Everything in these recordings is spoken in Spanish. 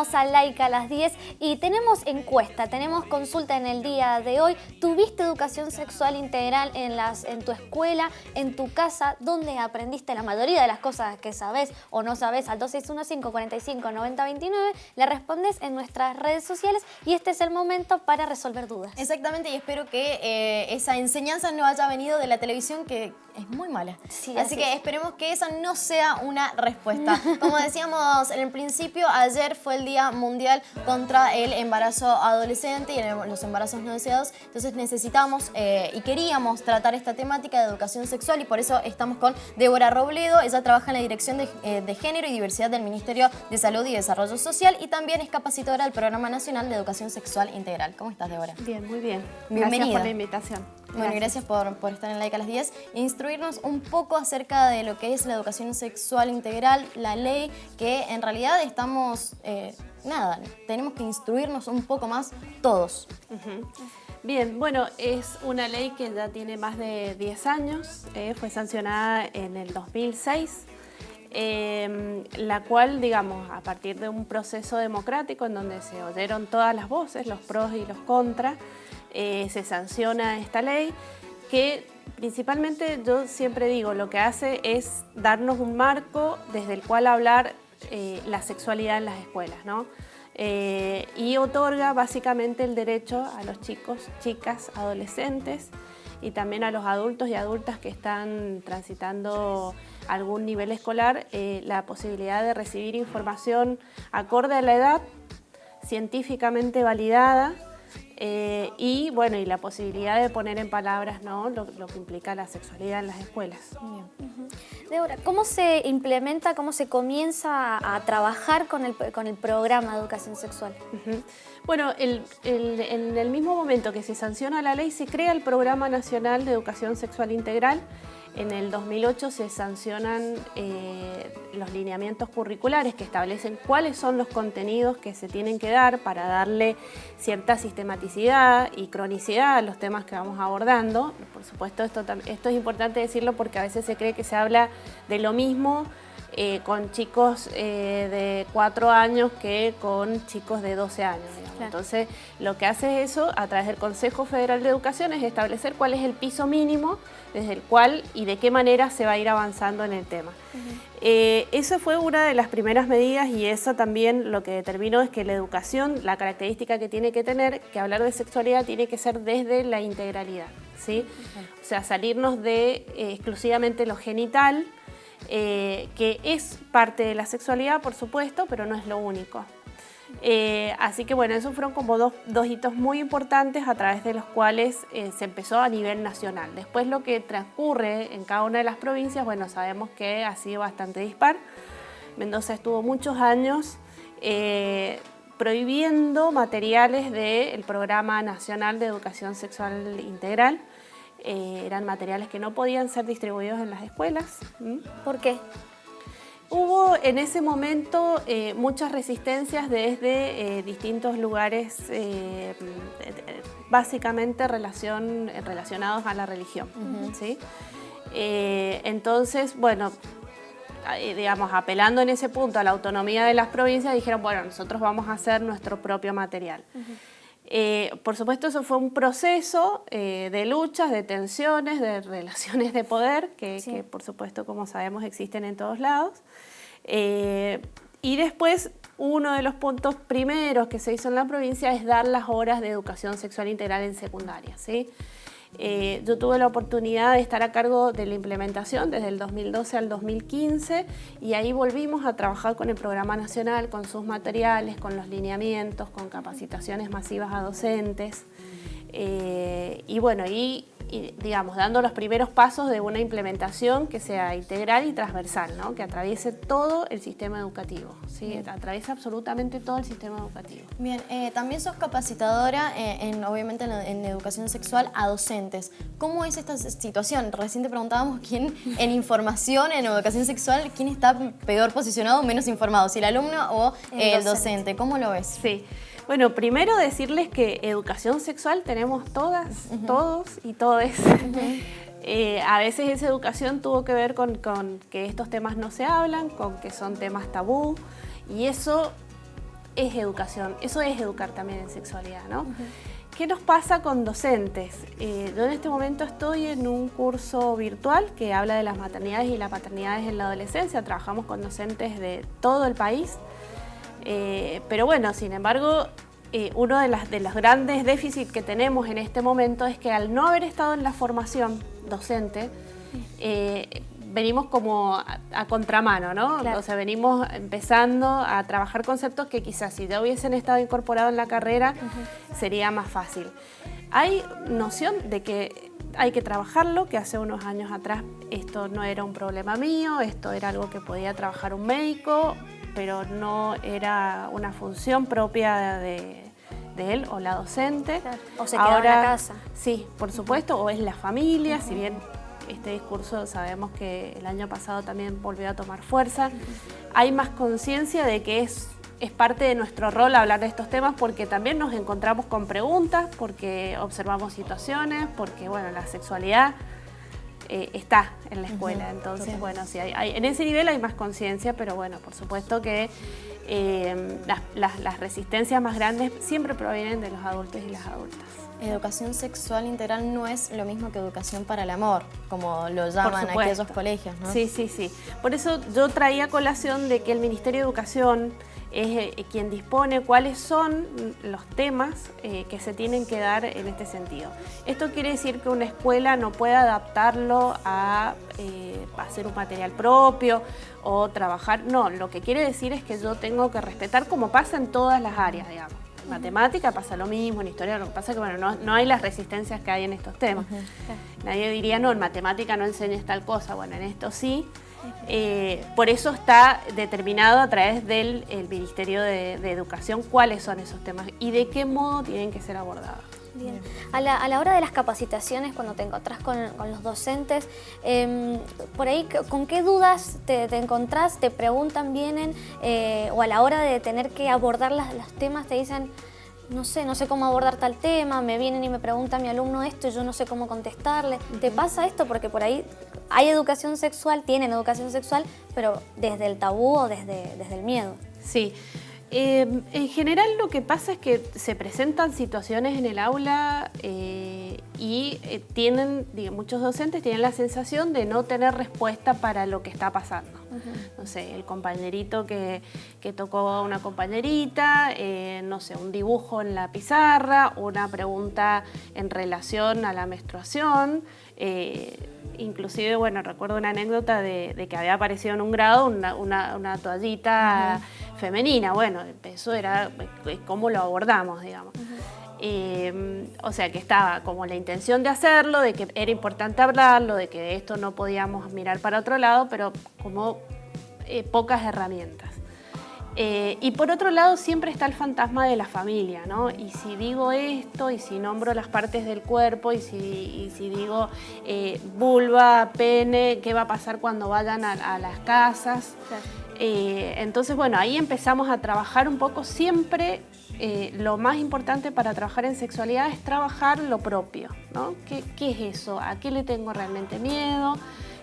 volvemos a Laica a las 10 y tenemos encuesta, tenemos consulta en el día de hoy. ¿Tuviste educación sexual integral en tu escuela, en tu casa, donde aprendiste la mayoría de las cosas que sabés o no sabés? Al 2615-45-9029 le respondes en nuestras redes sociales y este es el momento para resolver dudas. Exactamente, y espero que esa enseñanza no haya venido de la televisión, que es muy mala. Sí, así que esperemos que esa no sea una respuesta. Como decíamos en el principio, ayer fue el Día Mundial contra el Embarazo Adolescente y los embarazos no deseados. Entonces necesitamos y queríamos tratar esta temática de educación sexual y por eso estamos con Débora Robledo. Ella trabaja en la Dirección de Género y Diversidad del Ministerio de Salud y Desarrollo Social y también es capacitadora del Programa Nacional de Educación Sexual Integral. ¿Cómo estás, Débora? Bien, muy bien. Bienvenida. Gracias por la invitación. Bueno, gracias por estar en Laica a las 10 e instruirnos un poco acerca de lo que es la educación sexual integral, la ley, que en realidad estamos, tenemos que instruirnos un poco más todos. Bien, bueno, es una ley que ya tiene más de 10 años, fue sancionada en el 2006, la cual, digamos, a partir de un proceso democrático en donde se oyeron todas las voces, los pros y los contras, se sanciona esta ley que principalmente yo siempre digo lo que hace es darnos un marco desde el cual hablar la sexualidad en las escuelas, ¿no? Y otorga básicamente el derecho a los chicos, chicas, adolescentes y también a los adultos y adultas que están transitando algún nivel escolar la posibilidad de recibir información acorde a la edad, científicamente validada, y bueno, y la posibilidad de poner en palabras, ¿no?, lo que implica la sexualidad en las escuelas. Débora, ¿cómo se implementa, cómo se comienza a trabajar con el programa de educación sexual? Bueno, en el mismo momento que se sanciona la ley, se crea el Programa Nacional de Educación Sexual Integral. En el 2008 se sancionan los lineamientos curriculares que establecen cuáles son los contenidos que se tienen que dar para darle cierta sistematicidad y cronicidad a los temas que vamos abordando. Por supuesto, esto es importante decirlo porque a veces se cree que se habla de lo mismo con chicos de 4 años que con chicos de 12 años. Claro. Entonces, lo que hace eso a través del Consejo Federal de Educación es establecer cuál es el piso mínimo desde el cual y de qué manera se va a ir avanzando en el tema. Eso fue una de las primeras medidas y eso también lo que determinó es que la educación, la característica que tiene que tener, que hablar de sexualidad tiene que ser desde la integralidad, ¿sí? O sea, salirnos de exclusivamente lo genital, que es parte de la sexualidad, por supuesto, pero no es lo único. Así que bueno, esos fueron como dos hitos muy importantes a través de los cuales se empezó a nivel nacional. Después lo que transcurre en cada una de las provincias, bueno, sabemos que ha sido bastante dispar. Mendoza estuvo muchos años prohibiendo materiales del Programa Nacional de Educación Sexual Integral. Eran materiales que no podían ser distribuidos en las escuelas. ¿Por qué? Hubo en ese momento muchas resistencias desde distintos lugares, básicamente relacionados a la religión. ¿Sí? Entonces, bueno, digamos, apelando en ese punto a la autonomía de las provincias, dijeron, bueno, nosotros vamos a hacer nuestro propio material. Por supuesto, eso fue un proceso de luchas, de tensiones, de relaciones de poder, que por supuesto, como sabemos, existen en todos lados. Y después, uno de los puntos primeros que se hizo en la provincia es dar las horas de educación sexual integral en secundaria, ¿sí? Yo tuve la oportunidad de estar a cargo de la implementación desde el 2012 al 2015 y ahí volvimos a trabajar con el Programa Nacional, con sus materiales, con los lineamientos, con capacitaciones masivas a docentes y bueno, y digamos, dando los primeros pasos de una implementación que sea integral y transversal, ¿no? Que atraviese todo el sistema educativo, ¿sí? Atraviesa absolutamente todo el sistema educativo. Bien, también sos capacitadora, obviamente en educación sexual a docentes. ¿Cómo es esta situación? Recién te preguntábamos quién en información, en educación sexual, quién está peor posicionado o menos informado, si el alumno o el docente. ¿Cómo lo ves? Sí. Bueno, primero decirles que educación sexual tenemos todas, todos y todes. A veces esa educación tuvo que ver con que estos temas no se hablan, con que son temas tabú y eso es educación, eso es educar también en sexualidad, ¿no? ¿Qué nos pasa con docentes? Yo en este momento estoy en un curso virtual que habla de las maternidades y las paternidades en la adolescencia. Trabajamos con docentes de todo el país, pero bueno, sin embargo, uno de los grandes déficits que tenemos en este momento es que al no haber estado en la formación docente, venimos como a contramano, ¿no? Claro. O sea, venimos empezando a trabajar conceptos que quizás si ya hubiesen estado incorporados en la carrera sería más fácil. Hay noción de que hay que trabajarlo, que hace unos años atrás esto no era un problema mío, esto era algo que podía trabajar un médico, pero no era una función propia de él o la docente. Claro. O se quedaba en la casa. Sí, por supuesto, o es la familia, si bien este discurso sabemos que el año pasado también volvió a tomar fuerza. Hay más conciencia de que es parte de nuestro rol hablar de estos temas porque también nos encontramos con preguntas, porque observamos situaciones, porque bueno, la sexualidad está en la escuela. Entonces, bueno, sí, en ese nivel hay más conciencia, pero bueno, por supuesto que las resistencias más grandes siempre provienen de los adultos y las adultas. Educación sexual integral no es lo mismo que educación para el amor, como lo llaman aquellos colegios, ¿no? Sí, sí, sí. Por eso yo traía colación de que el Ministerio de Educación es quien dispone cuáles son los temas que se tienen que dar en este sentido. Esto quiere decir que una escuela no puede adaptarlo a hacer un material propio o trabajar. No, lo que quiere decir es que yo tengo que respetar como pasa en todas las áreas, digamos. En matemática pasa lo mismo, en historia lo que pasa es que bueno, no hay las resistencias que hay en estos temas. Nadie diría, no, en matemática no enseñes tal cosa, bueno, en esto sí. Por eso está determinado a través del Ministerio de Educación cuáles son esos temas y de qué modo tienen que ser abordados. Bien. A la hora de las capacitaciones, cuando te encontrás con los docentes, por ahí, ¿con qué dudas te encontrás? ¿Te preguntan, vienen? O a la hora de tener que abordar los temas te dicen, no sé cómo abordar tal tema, me vienen y me pregunta mi alumno esto y yo no sé cómo contestarle. ¿Te pasa esto? Porque por ahí hay educación sexual, tienen educación sexual, pero desde el tabú o desde el miedo. Sí. En general lo que pasa es que se presentan situaciones en el aula y muchos docentes tienen la sensación de no tener respuesta para lo que está pasando. No sé, el compañerito que tocó a una compañerita, no sé, un dibujo en la pizarra, una pregunta en relación a la menstruación. Inclusive, bueno, recuerdo una anécdota de que había aparecido en un grado una toallita femenina. Bueno, eso era cómo lo abordamos, digamos. O sea, que estaba como la intención de hacerlo, de que era importante hablarlo, de que esto no podíamos mirar para otro lado, pero como pocas herramientas. Y por otro lado siempre está el fantasma de la familia, ¿no? Y si digo esto, y si nombro las partes del cuerpo, y si digo vulva, pene, ¿qué va a pasar cuando vayan a las casas? Claro. Entonces, bueno, ahí empezamos a trabajar un poco siempre. Lo más importante para trabajar en sexualidad es trabajar lo propio, ¿no? ¿Qué es eso? ¿A qué le tengo realmente miedo?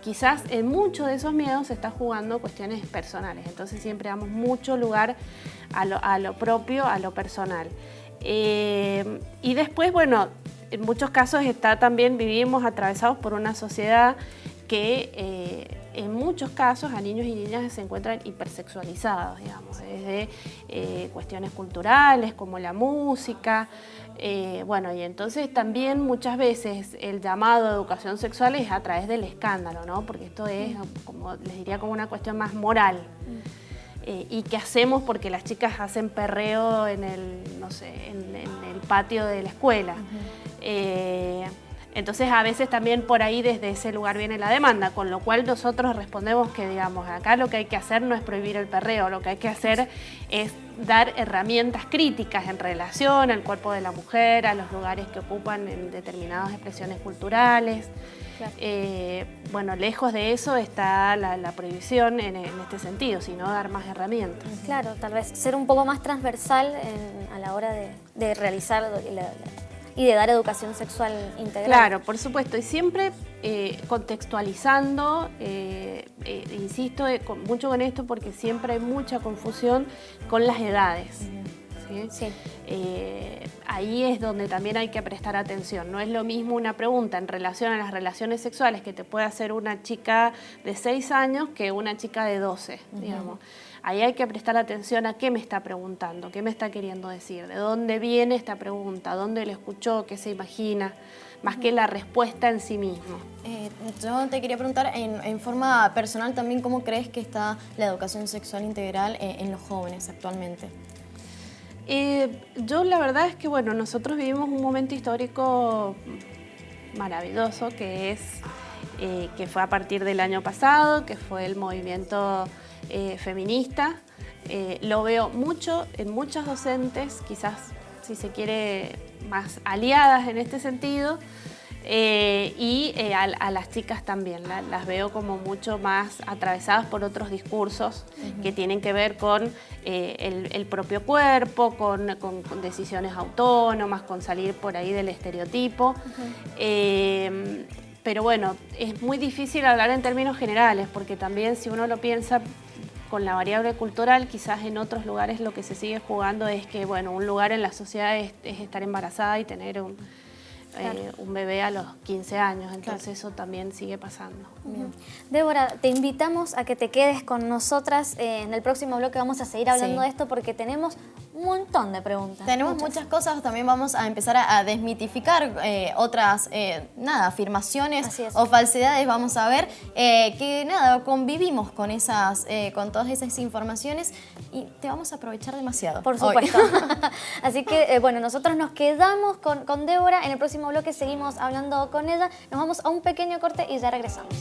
Quizás en muchos de esos miedos se está jugando cuestiones personales, entonces siempre damos mucho lugar a lo propio, a lo personal. Y después, bueno, en muchos casos vivimos atravesados por una sociedad que en muchos casos a niños y niñas se encuentran hipersexualizados, digamos, desde cuestiones culturales como la música. Bueno, y entonces también muchas veces el llamado a educación sexual es a través del escándalo, ¿no? Porque esto es, como les diría, como una cuestión más moral. ¿Y qué hacemos? Porque las chicas hacen perreo en el patio de la escuela. Entonces a veces también por ahí desde ese lugar viene la demanda, con lo cual nosotros respondemos que, digamos, acá lo que hay que hacer no es prohibir el perreo, lo que hay que hacer es dar herramientas críticas en relación al cuerpo de la mujer, a los lugares que ocupan en determinadas expresiones culturales. Claro. Bueno, lejos de eso está la prohibición en este sentido, sino dar más herramientas. Claro, tal vez ser un poco más transversal a la hora de realizar y de dar educación sexual integral. Claro, por supuesto, y siempre contextualizando insisto mucho con esto porque siempre hay mucha confusión con las edades. ¿Sí? Sí. Ahí es donde también hay que prestar atención. No es lo mismo una pregunta en relación a las relaciones sexuales que te puede hacer una chica de 6 años que una chica de 12, digamos. Ahí hay que prestar atención a qué me está preguntando, qué me está queriendo decir, de dónde viene esta pregunta, dónde lo escuchó, qué se imagina, más que la respuesta en sí mismo. Yo te quería preguntar en forma personal también, ¿cómo crees que está la educación sexual integral en los jóvenes actualmente? Yo la verdad es que, bueno, nosotros vivimos un momento histórico maravilloso que fue a partir del año pasado, que fue el movimiento feminista. Lo veo mucho en muchas docentes, quizás, si se quiere, más aliadas en este sentido, y a las chicas también. Las veo como mucho más atravesadas por otros discursos que tienen que ver con el propio cuerpo, con decisiones autónomas, con salir por ahí del estereotipo. Pero bueno, es muy difícil hablar en términos generales, porque también si uno lo piensa con la variable cultural, quizás en otros lugares lo que se sigue jugando es que, bueno, un lugar en la sociedad es estar embarazada y tener un bebé a los 15 años, entonces eso también sigue pasando. Débora, te invitamos a que te quedes con nosotras. En el próximo bloque vamos a seguir hablando de esto porque tenemos un montón de preguntas. Tenemos muchas cosas, también vamos a empezar a desmitificar otras afirmaciones o falsedades, vamos a ver, que convivimos con todas esas informaciones y te vamos a aprovechar demasiado. Por supuesto. Así que, bueno, nosotros nos quedamos con Débora. En el próximo bloque seguimos hablando con ella. Nos vamos a un pequeño corte y ya regresamos.